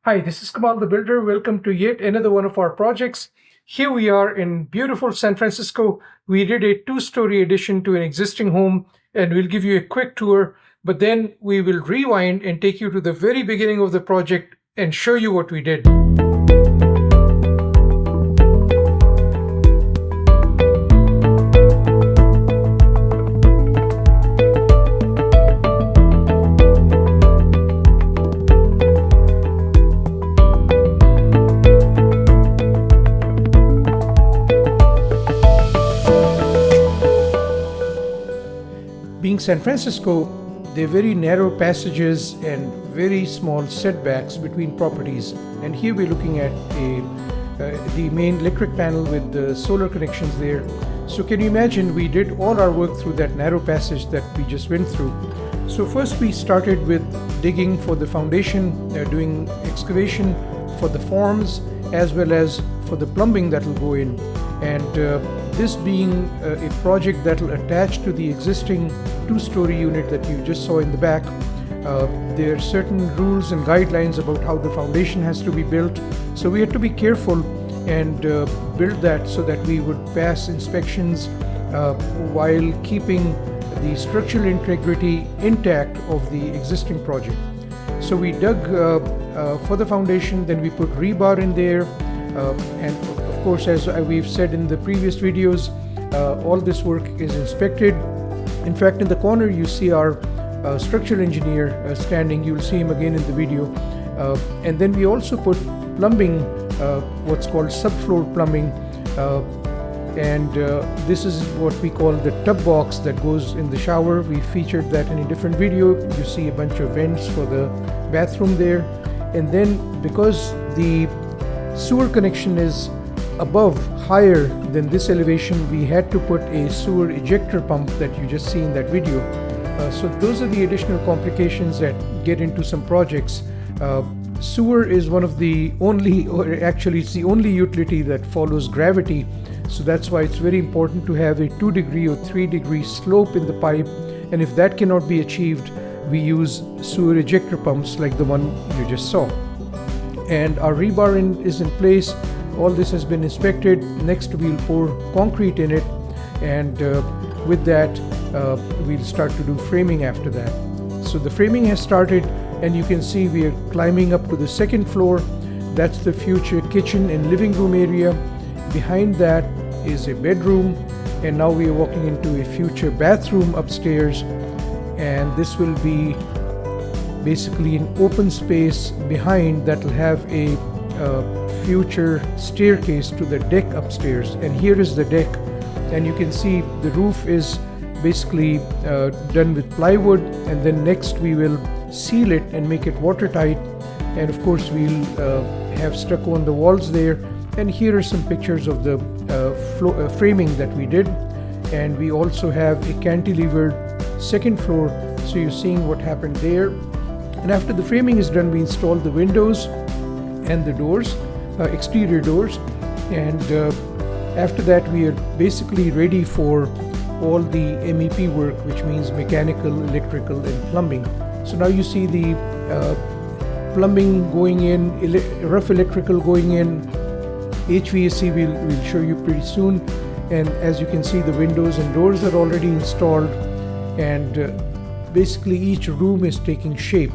Hi, this is Kamal the Builder. Welcome to yet another one of our projects. Here we are in beautiful San Francisco. We did a two-story addition to an existing home, and we'll give you a quick tour, but then we will rewind and take you to the very beginning of the project and show you what we did. Being San Francisco, there are very narrow passages and very small setbacks between properties. And here we're looking at the main electric panel with the solar connections there. So can you imagine, we did all our work through that narrow passage that we just went through. So first we started with digging for the foundation, doing excavation for the forms as well as for the plumbing that will go in. And this being a project that will attach to the existing two-story unit that you just saw in the back, there are certain rules and guidelines about how the foundation has to be built. So we had to be careful and build that so that we would pass inspections while keeping the structural integrity intact of the existing project. So we dug for the foundation, then we put rebar in there, and of course, as we've said in the previous videos, all this work is inspected. In fact, in the corner you see our structural engineer standing. You'll see him again in the video. And then we also put plumbing, what's called subfloor plumbing, and this is what we call the tub box that goes in the shower. We featured that in a different video. You see a bunch of vents for the bathroom there. And then because the sewer connection is higher than this elevation, we had to put a sewer ejector pump that you just see in that video. So those are the additional complications that get into some projects. Sewer is one of the only, or actually it's the only utility that follows gravity. So that's why it's very important to have a 2-degree or 3-degree slope in the pipe. And if that cannot be achieved, we use sewer ejector pumps like the one you just saw. And our rebar is in place. All this has been inspected. Next we'll pour concrete in it, and with that we'll start to do framing after that. So the framing has started, and you can see we are climbing up to the second floor. That's the future kitchen and living room area. Behind that is a bedroom, and now we are walking into a future bathroom upstairs, and this will be basically an open space behind that will have a future staircase to the deck upstairs. And here is the deck, and you can see the roof is basically done with plywood, and then next we will seal it and make it watertight. And of course we'll have stucco on the walls there. And here are some pictures of the framing that we did. And we also have a cantilevered second floor, so you're seeing what happened there. And after the framing is done, we install the windows and the doors, exterior doors. And after that, we are basically ready for all the MEP work, which means mechanical, electrical, and plumbing. So now you see the plumbing going in, rough electrical going in, HVAC we'll show you pretty soon. And as you can see, the windows and doors are already installed, and basically each room is taking shape.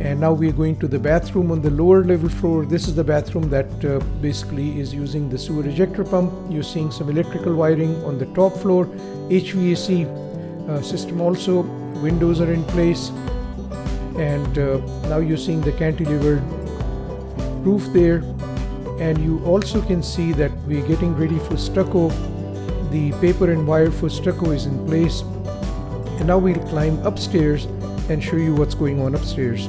And now we are going to the bathroom on the lower level floor. This is the bathroom that basically is using the sewer ejector pump. You're seeing some electrical wiring on the top floor, HVAC system also, windows are in place. And now you're seeing the cantilevered roof there. And you also can see that we're getting ready for stucco. The paper and wire for stucco is in place. And now we'll climb upstairs and show you what's going on upstairs.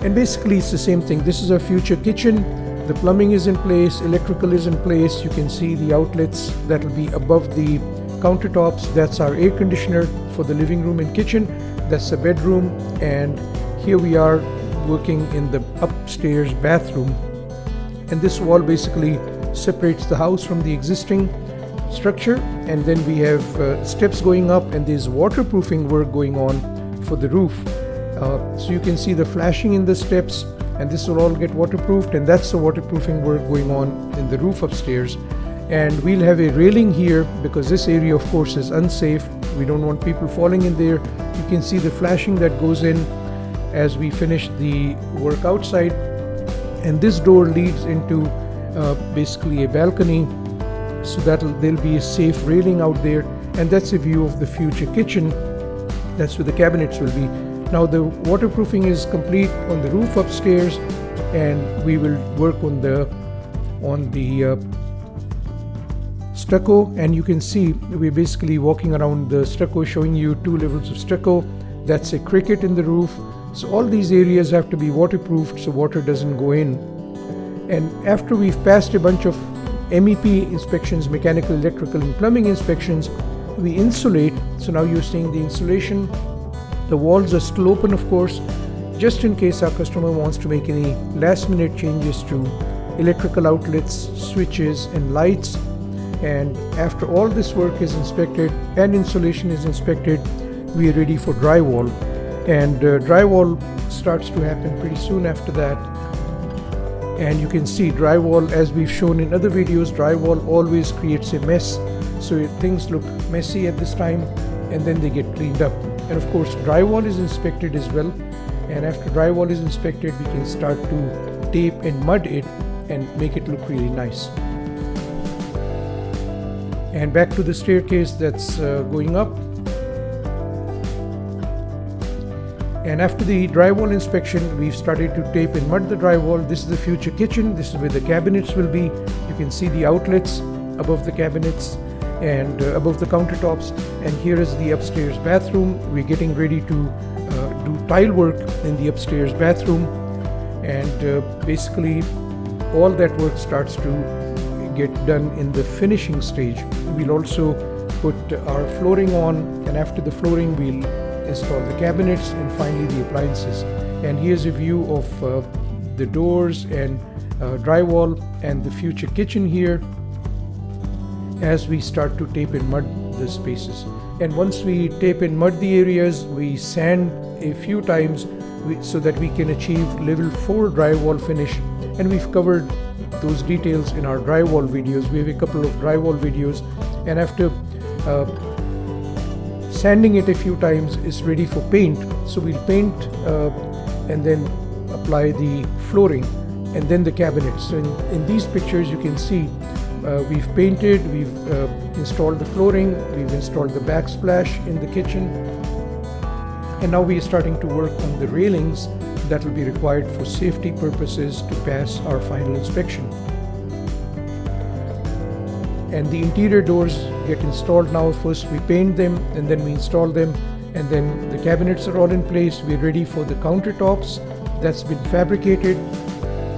And basically it's the same thing. This is our future kitchen. The plumbing is in place, electrical is in place. You can see the outlets that will be above the countertops. That's our air conditioner for the living room and kitchen. That's the bedroom. And here we are working in the upstairs bathroom. And this wall basically separates the house from the existing structure, and then we have steps going up, and there's waterproofing work going on for the roof. So you can see the flashing in the steps, and this will all get waterproofed, and that's the waterproofing work going on in the roof upstairs. And we'll have a railing here because this area of course is unsafe. We don't want people falling in there. You can see the flashing that goes in as we finish the work outside, and this door leads into basically a balcony, so there'll be a safe railing out there, and that's a view of the future kitchen. That's where the cabinets will be. Now the waterproofing is complete on the roof upstairs, and we will work on the stucco, and you can see we're basically walking around the stucco, showing you 2 levels of stucco. That's a cricket in the roof. So all these areas have to be waterproofed so water doesn't go in. And after we've passed a bunch of MEP inspections, mechanical, electrical and plumbing inspections, we insulate. So now you're seeing the insulation. The walls are still open, of course, just in case our customer wants to make any last minute changes to electrical outlets, switches and lights. And after all this work is inspected and insulation is inspected, we are ready for drywall. And drywall starts to happen pretty soon after that. And you can see drywall, as we've shown in other videos, drywall always creates a mess. So things look messy at this time, and then they get cleaned up. And of course drywall is inspected as well. And after drywall is inspected, we can start to tape and mud it and make it look really nice. And back to the staircase that's going up. And after the drywall inspection, we've started to tape and mud the drywall. This is the future kitchen. This is where the cabinets will be. You can see the outlets above the cabinets and above the countertops. And here is the upstairs bathroom. We're getting ready to do tile work in the upstairs bathroom. And basically all that work starts to get done in the finishing stage. We'll also put our flooring on, and after the flooring we'll install the cabinets and finally the appliances. And here's a view of the doors and drywall and the future kitchen here as we start to tape and mud the spaces. And once we tape and mud the areas, we sand a few times so that we can achieve level 4 drywall finish. And we've covered those details in our drywall videos. We have a couple of drywall videos, and after sanding it a few times, it's ready for paint. So we'll paint and then apply the flooring and then the cabinets. So in these pictures you can see we've painted, we've installed the flooring, we've installed the backsplash in the kitchen, and now we are starting to work on the railings that will be required for safety purposes to pass our final inspection. And the interior doors get installed now. First we paint them and then we install them, and then the cabinets are all in place. We're ready for the countertops. That's been fabricated.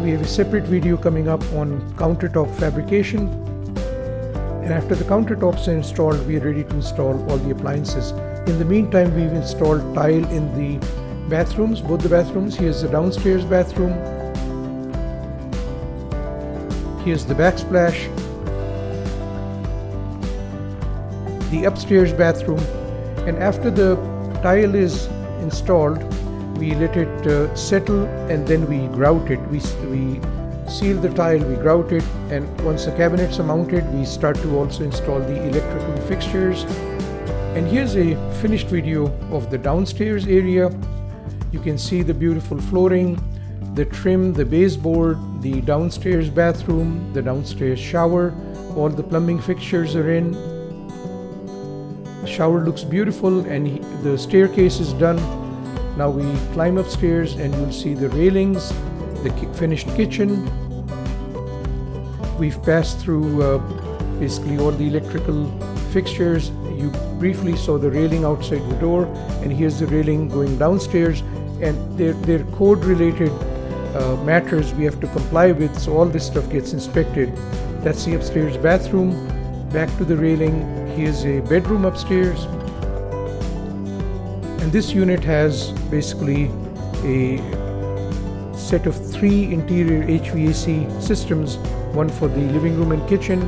We have a separate video coming up on countertop fabrication. And after the countertops are installed, we are ready to install all the appliances. In the meantime, we've installed tile in the bathrooms, both the bathrooms. Here's the downstairs bathroom. Here's the backsplash. The upstairs bathroom. And after the tile is installed, we let it settle, and then we grout it. We seal the tile, we grout it, and once the cabinets are mounted, we start to also install the electrical fixtures. And here's a finished video of the downstairs area. You can see the beautiful flooring, the trim, the baseboard, the downstairs bathroom, the downstairs shower. All the plumbing fixtures are in. The shower looks beautiful, and the staircase is done. Now we climb upstairs and you'll see the railings, the finished kitchen. We've passed through basically all the electrical fixtures. You briefly saw the railing outside the door, and here's the railing going downstairs, and they're code related matters we have to comply with, so all this stuff gets inspected. That's the upstairs bathroom. Back to the railing. Here's a bedroom upstairs. And this unit has basically a set of 3 interior HVAC systems, one for the living room and kitchen,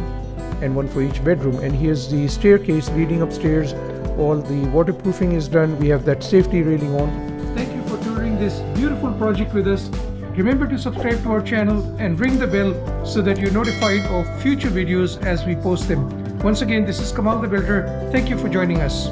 and one for each bedroom. And here's the staircase leading upstairs. All the waterproofing is done. We have that safety railing on. Thank you for touring this beautiful project with us. Remember to subscribe to our channel and ring the bell so that you're notified of future videos as we post them. Once again, this is Kamal the Builder. Thank you for joining us.